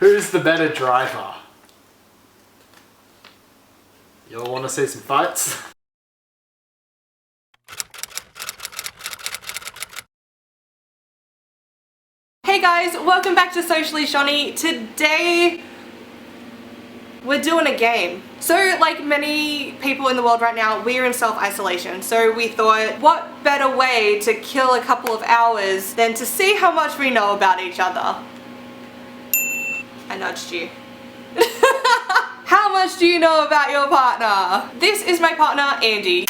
Who's the better driver? Y'all want to see some fights? Hey guys, welcome back to Socially Chonny. Today we're doing a game. So like many people in the world right now, we're in self-isolation. So we thought, what better way to kill a couple of hours than to see how much we know about each other? I nudged you. How much do you know about your partner? This is my partner, Andy.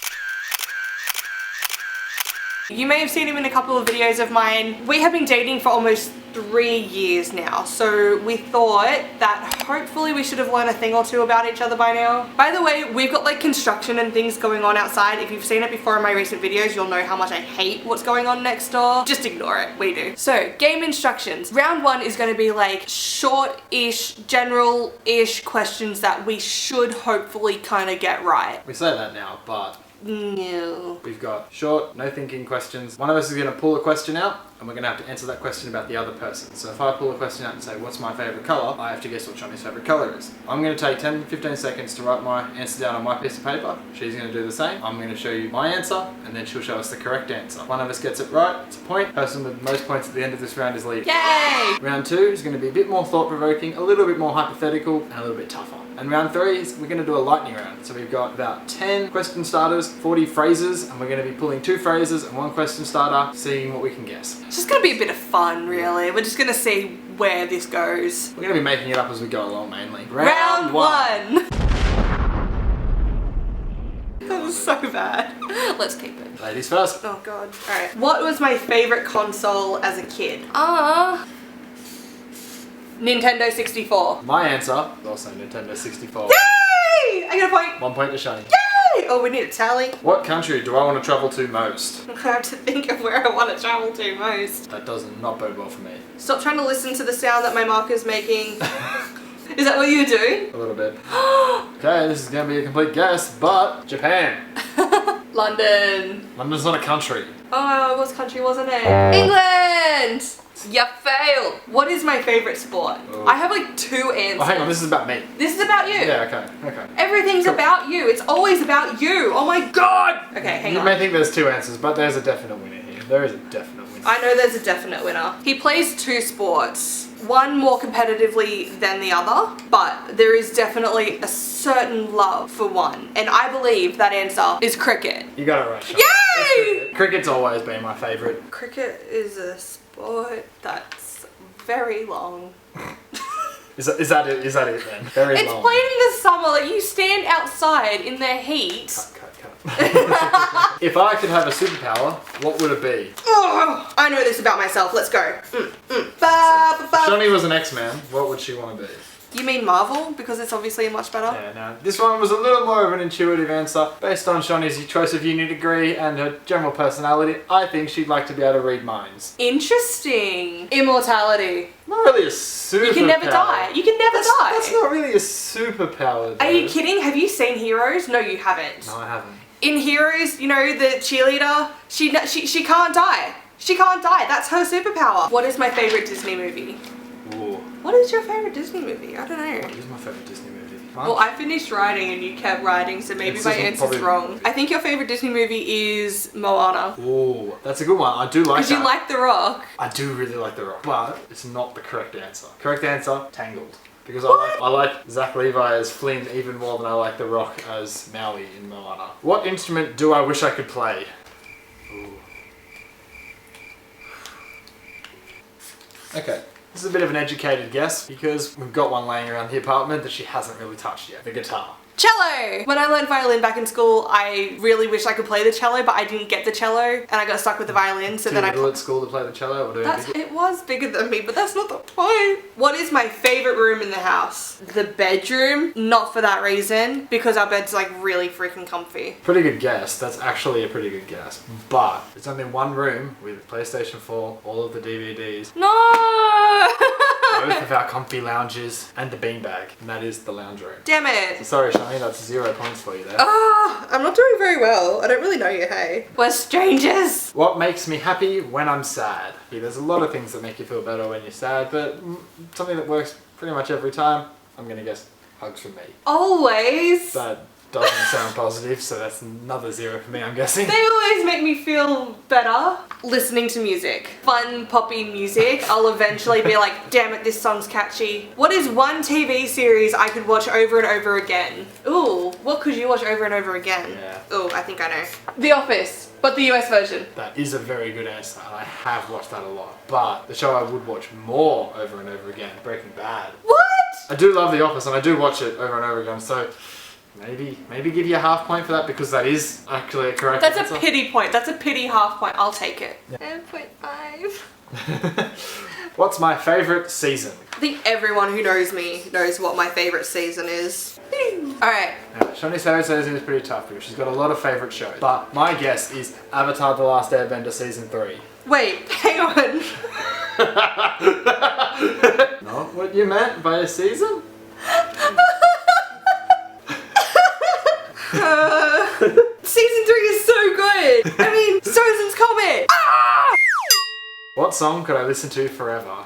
You may have seen him in a couple of videos of mine. We have been dating for almost 3 years now, so we thought that hopefully we should have learned a thing or two about each other by now. By the way, we've got like construction and things going on outside. If you've seen it before in my recent videos, you'll know how much I hate what's going on next door. Just ignore it, we do. So, game instructions. Round 1 is going to be like short-ish, general-ish questions that we should hopefully kind of get right. We say that now, but No. we've got short, no thinking questions. One of us is going to pull a question out and we're going to have to answer that question about the other person. So if I pull a question out and say, what's my favourite colour? I have to guess what Chonny's favourite colour is. I'm going to take 10-15 seconds to write my answer down on my piece of paper. She's going to do the same. I'm going to show you my answer and then she'll show us the correct answer. One of us gets it right, it's a point. Person with most points at the end of this round is leading. Yay! Round 2 is going to be a bit more thought-provoking, a little bit more hypothetical, and a little bit tougher. And round 3 is we're going to do a lightning round. So we've got about 10 question starters, 40 phrases, and we're going to be pulling 2 phrases and 1 question starter, seeing what we can guess. It's just going to be a bit of fun, really. We're just going to see where this goes. We're going to be making it up as we go along, mainly. Round 1! That was so bad. Let's keep it. Ladies first. Oh god. Alright. What was my favourite console as a kid? Nintendo 64. My answer, also Nintendo 64. Yay! I get a point. 1 point to Chonny. Yay! Oh, we need a tally. What country do I want to travel to most? I have to think of where I want to travel to most. That does not bode well for me. Stop trying to listen to the sound that my marker's making. Is that what you're doing? A little bit. Okay, this is going to be a complete guess, but Japan. London. London's not a country. Oh, what country wasn't it? England! You failed. What is my favourite sport? Oh. I have like 2 answers. Oh, hang on, this is about me. This is about you. Yeah, okay. Everything's Cool. about you. It's always about you. Oh my god! Okay, hang You on. may think there's 2 answers, but there's a definite winner here. There is a definite winner. I know there's a definite winner. He plays 2 sports. One more competitively than the other, but there is definitely a certain love for one. And I believe that answer is cricket. You got it right, Chonny. Yay! Cricket's always been my favourite. Cricket is a sport that's very long. Is that it then? Very It's long. played in the summer, like you stand outside in the heat. Cut. If I could have a superpower, what would it be? Oh, I know this about myself, let's go. Ba. Chonny was an X-Man. What would she want to be? You mean Marvel? Because it's obviously much better. Yeah, no. This one was a little more of an intuitive answer. Based on Chonny's choice of uni degree and her general personality, I think she'd like to be able to read minds. Interesting. Immortality. Not really a superpower. You can never die. You can never die. That's not really a superpower, though. Are you kidding? Have you seen Heroes? No, you haven't. No, I haven't. In Heroes, you know, the cheerleader, she can't die. She can't die. That's her superpower. What is my favourite Disney movie? Ooh. What is your favourite Disney movie? I don't know. What is my favourite Disney movie? Well, I finished writing and you kept writing, so maybe This my isn't answer's probably- wrong. I think your favourite Disney movie is Moana. Ooh, that's a good one. I do like that. Because you like The Rock. I do really like The Rock, but it's not the correct answer. Correct answer, Tangled. Because What? I like Zach Levi as Flynn even more than I like The Rock as Maui in Moana. What instrument do I wish I could play? Ooh. Okay. This is a bit of an educated guess because we've got one laying around the apartment that she hasn't really touched yet. The guitar. Cello! When I learned violin back in school, I really wished I could play the cello, but I didn't get the cello, and I got stuck with the violin, so Too then I... little at school to play the cello or do It was bigger than me, but that's not the point. What is my favourite room in the house? The bedroom. Not for that reason, because our bed's like really freaking comfy. Pretty good guess. That's actually a pretty good guess. But it's only one room with PlayStation 4, all of the DVDs, No! both of our comfy lounges, and the beanbag. And that is the lounge room. Damn it. Sorry, Chonny, that's 0 points for you there. Ah, I'm not doing very well. I don't really know you, hey. We're strangers. What makes me happy when I'm sad? Yeah, there's a lot of things that make you feel better when you're sad, but something that works pretty much every time, I'm gonna guess hugs from me. Always. That doesn't sound positive, so that's another 0 for me, I'm guessing. They always make me feel better. Listening to music. Fun, poppy music. I'll eventually be like, damn it, this song's catchy. What is one TV series I could watch over and over again? Ooh, what could you watch over and over again? Yeah. Ooh, I think I know. The Office, but the US version. That is a very good answer, and I have watched that a lot. But the show I would watch more over and over again, Breaking Bad. What? I do love The Office, and I do watch it over and over again, so maybe give you a half point for that, because that is actually a correct answer. That's a pity point. That's a pity half point. I'll take it. 10.5. What's my favourite season? I think everyone who knows me knows what my favourite season is. Alright. Now, Chonny's favourite season is pretty tough because she's got a lot of favourite shows. But my guess is Avatar: The Last Airbender Season 3. Wait, hang on. Not what you meant by a season? Season 3 is so good. I mean, Sozin's Comet. Ah! What song could I listen to forever?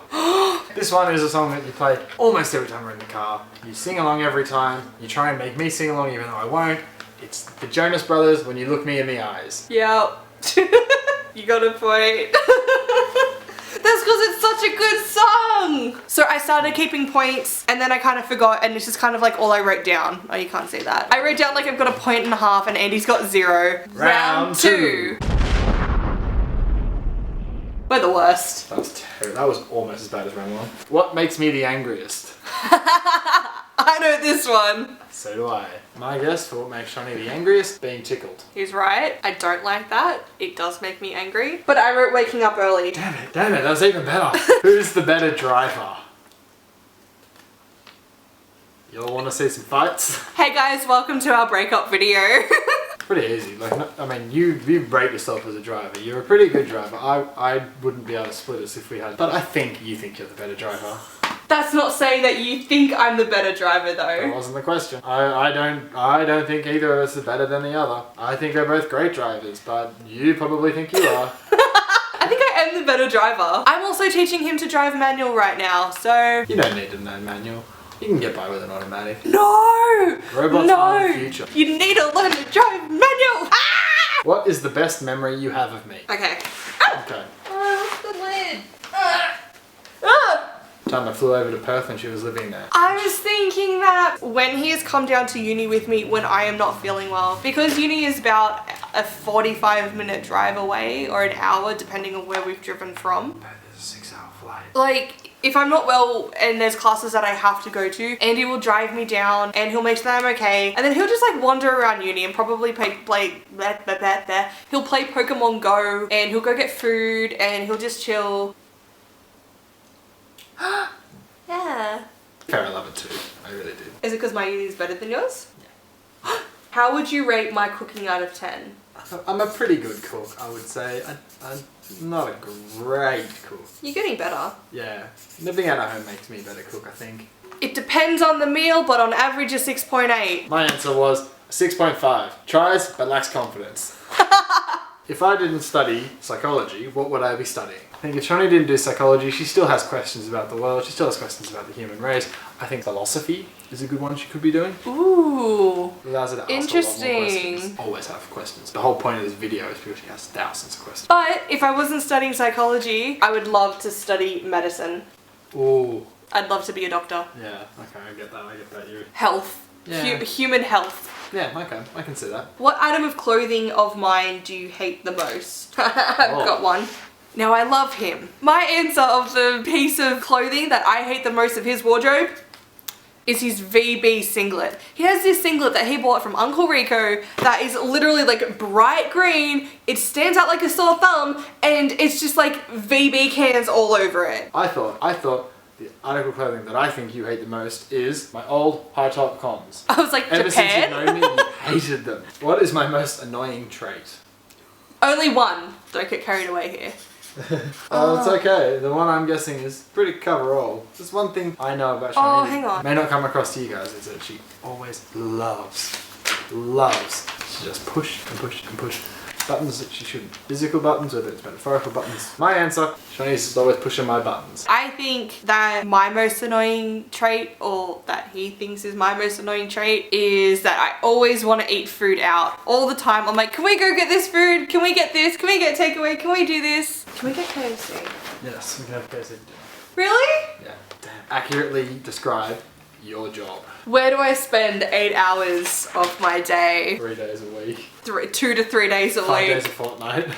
This one is a song that you play almost every time we're in the car. You sing along every time. You try and make me sing along even though I won't. It's the Jonas Brothers, When You Look Me in the Eyes. Yep. You got a point. That's because it's such a good song. So I started keeping points and then I kind of forgot, and it's just kind of like all I wrote down. Oh, you can't see that. I wrote down like I've got 1.5 points and Andy's got 0. Round 2. We're the worst. That was terrible. That was almost as bad as round 1. What makes me the angriest? I know this one. So do I. My guess for what makes Chonny the angriest, being tickled. He's right. I don't like that. It does make me angry. But I wrote waking up early. Damn it, that was even better. Who's the better driver? Y'all want to see some fights? Hey guys, welcome to our breakup video. Pretty easy. Like, I mean, you rate yourself as a driver. You're a pretty good driver. I wouldn't be able to split us if we had. But I think you think you're the better driver. That's not saying that you think I'm the better driver That though. wasn't the question. I don't think either of us is better than the other. I think they're both great drivers, but you probably think you are. I think I am the better driver. I'm also teaching him to drive manual right now, so... You don't need to know manual. You can get by with an automatic. No! Robots are the future. You need to learn to drive manual! Ah! What is the best memory you have of me? Okay. Okay. Oh, the lid. Ah! Time I flew over to Perth and she was living there. I was thinking that when he has come down to uni with me when I am not feeling well, because uni is about a 45-minute drive away or an hour depending on where we've driven from. But there's a 6-hour flight. Like, if I'm not well and there's classes that I have to go to, Andy will drive me down and he'll make sure that I'm okay. And then he'll just like wander around uni and probably he'll play Pokemon Go and he'll go get food and he'll just chill. Yeah. Fair, I love it too. I really do. Is it because my uni is better than yours? Yeah. How would you rate my cooking out of 10? I'm a pretty good cook, I would say. I'm not a great cook. You're getting better. Yeah. Living out of home makes me a better cook, I think. It depends on the meal, but on average a 6.8. My answer was 6.5. Tries, but lacks confidence. If I didn't study psychology, what would I be studying? I think if Chonny didn't do psychology, she still has questions about the world, she still has questions about the human race. I think philosophy is a good one she could be doing. Ooh. It allows her to ask Interesting. a lot more questions. Always have questions. The whole point of this video is because she has thousands of questions. But if I wasn't studying psychology, I would love to study medicine. Ooh. I'd love to be a doctor. Yeah, okay, I get that. You. Health. Yeah. Human health. Yeah, okay, I can see that. What item of clothing of mine do you hate the most? I've got one. Now I love him. My answer of the piece of clothing that I hate the most of his wardrobe is his VB singlet. He has this singlet that he bought from Uncle Rico that is literally like bright green. It stands out like a sore thumb and it's just like VB cans all over it. I thought the article of clothing that I think you hate the most is my old high top comms. I was like, Ever Japan? since you've known me, you hated them. What is my most annoying trait? Only one. Don't get carried away here. Oh, it's okay. The one I'm guessing is pretty coverall. There's one thing I know about Chonny Oh, hang on. may not come across to you guys, is that she always loves to just push and push and push. buttons that she shouldn't. Physical buttons, whether it's metaphorical buttons. My answer, Chonny's always pushing my buttons. I think that my most annoying trait, or that he thinks is my most annoying trait, is that I always want to eat food out all the time. I'm like, can we go get this food? Can we get this? Can we get takeaway? Can we do this? Can we get KFC? Yes, we can have KFC. Really? Yeah. Damn. Accurately describe your job. Where do I spend 8 hours of my day? 3 days a week. 2 to 3 days a 5 week. days a fortnight.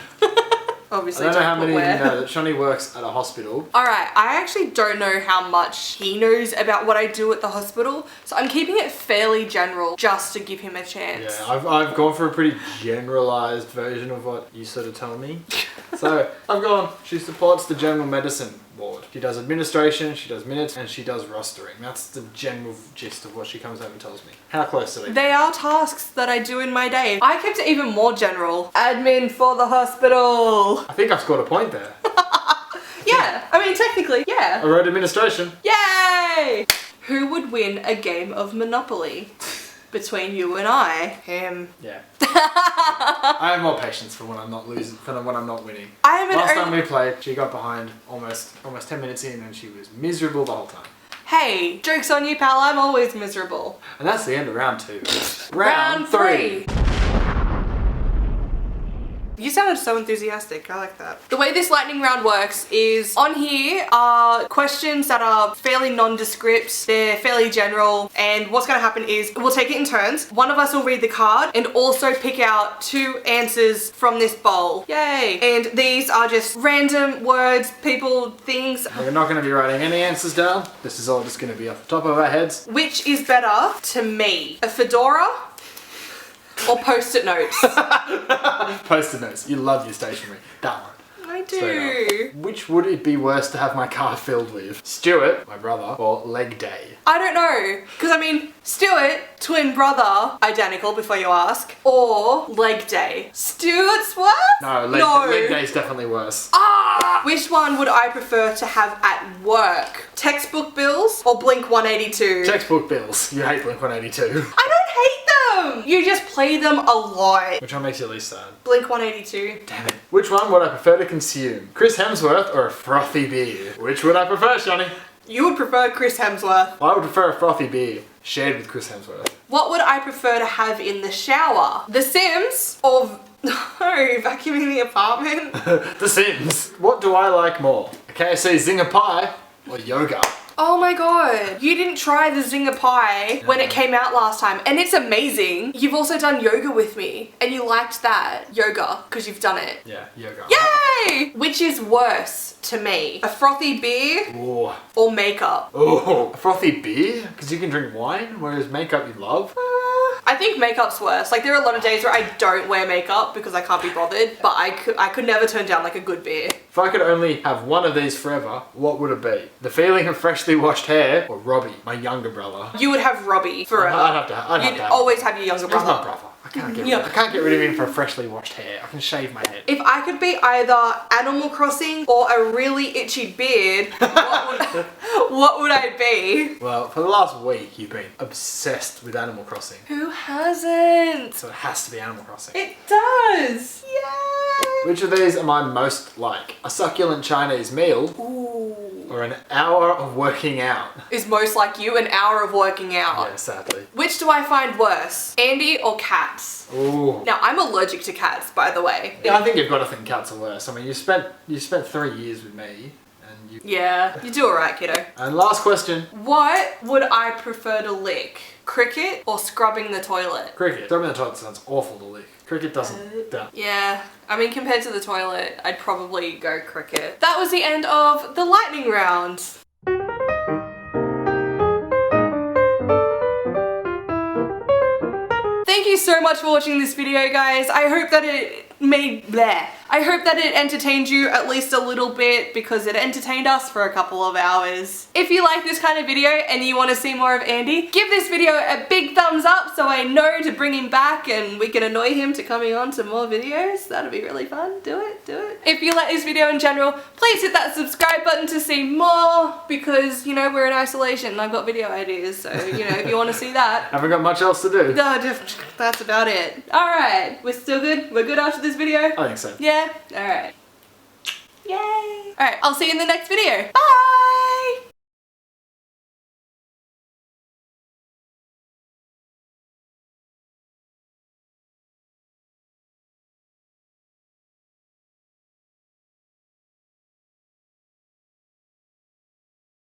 Obviously, I don't know how many of you where. know that Chonny works at a hospital. Alright, I actually don't know how much he knows about what I do at the hospital, so I'm keeping it fairly general just to give him a chance. Yeah, I've gone for a pretty generalised version of what you sort of tell me. So I've gone, she supports the general medicine ward. She does administration, she does minutes, and she does rostering. That's the general gist of what she comes home and tells me. How close are they? They are tasks that I do in my day. I kept it even more general. Admin for the hospital. I think I've scored a point there. Yeah, I mean technically, yeah. I wrote administration. Yay! Who would win a game of Monopoly? Between you and I. Him. Yeah. I have more patience for when I'm not losing, for when I'm not winning. I am an Last time we played, she got behind almost 10 minutes in and she was miserable the whole time. Hey, joke's on you, pal, I'm always miserable. And that's the end of round 2. Round 3. You sounded so enthusiastic, I like that. The way this lightning round works is on here are questions that are fairly nondescript, they're fairly general, and what's gonna happen is we'll take it in turns. One of us will read the card and also pick out 2 answers from this bowl. Yay! And these are just random words, people, things. We're not going to be writing any answers down. This is all just going to be off the top of our heads. Which is better to me? A fedora or post-it notes? Post-it notes. You love your stationery. That one. I do. Which would it be worse to have my car filled with? Stuart, my brother, or leg day? I don't know. Because I mean, Stuart, twin brother, identical before you ask, or leg day. Stuart's worse? No, leg day's definitely worse. Ah! Which one would I prefer to have at work? Textbook bills or Blink 182? Textbook bills. You hate Blink 182. I don't hate them! You just play them a lot. Which one makes you least sad? Blink 182. Damn it. Which one would I prefer to consume? Chris Hemsworth or a frothy beer? Which would I prefer, Chonny? You would prefer Chris Hemsworth. I would prefer a frothy beer shared with Chris Hemsworth. What would I prefer to have in the shower? The Sims or vacuuming the apartment? The Sims. What do I like more? A KFC Zinger Pie or yoga? Oh my god, you didn't try the Zinger Pie when it came out last time, and it's amazing. You've also done yoga with me, and you liked that. Yoga, because you've done it. Yeah, yoga. Yay! Which is worse to me? A frothy beer Ooh. or makeup? Oh, a frothy beer? Because you can drink wine, whereas makeup you love? I think makeup's worse. Like, there are a lot of days where I don't wear makeup because I can't be bothered, but I could never turn down like a good beer. If I could only have one of these forever, what would it be? The feeling of freshly washed hair or Robbie, my younger brother? You would have Robbie forever. I'd have to You'd have always have your younger He's my brother. brother. I can't get rid of him for freshly washed hair. I can shave my head. If I could be either Animal Crossing or a really itchy beard, what would I be? Well, for the last week, you've been obsessed with Animal Crossing. Who hasn't? So it has to be Animal Crossing. It does! Yay! Which of these am I most like? A succulent Chinese meal Ooh. or an hour of working out? Is most like you an hour of working out. Yeah, sadly. Which do I find worse? Andy or cats? Ooh. Now, I'm allergic to cats, by the way. Yeah, I think you've got to think cats are worse. I mean, you spent 3 years with me, and you. Yeah, you do alright, kiddo. And last question. What would I prefer to lick? Cricket or scrubbing the toilet? Cricket. Scrubbing the toilet sounds awful to lick. Cricket doesn't. Yeah, I mean, compared to the toilet, I'd probably go cricket. That was the end of the lightning round. Thank you so much for watching this video, guys. I hope that it made I hope that it entertained you at least a little bit because it entertained us for a couple of hours. If you like this kind of video and you want to see more of Andy, give this video a big thumbs up so I know to bring him back and we can annoy him to coming on to more videos. That'll be really fun. Do it, do it. If you like this video in general, please hit that subscribe button to see more because, you know, we're in isolation and I've got video ideas, so, you know, if you want to see that. Haven't got much else to do. No, that's about it. Alright, we're still good? We're good after this video? I think so. Yeah? Alright. Yay! Alright, I'll see you in the next video. Bye!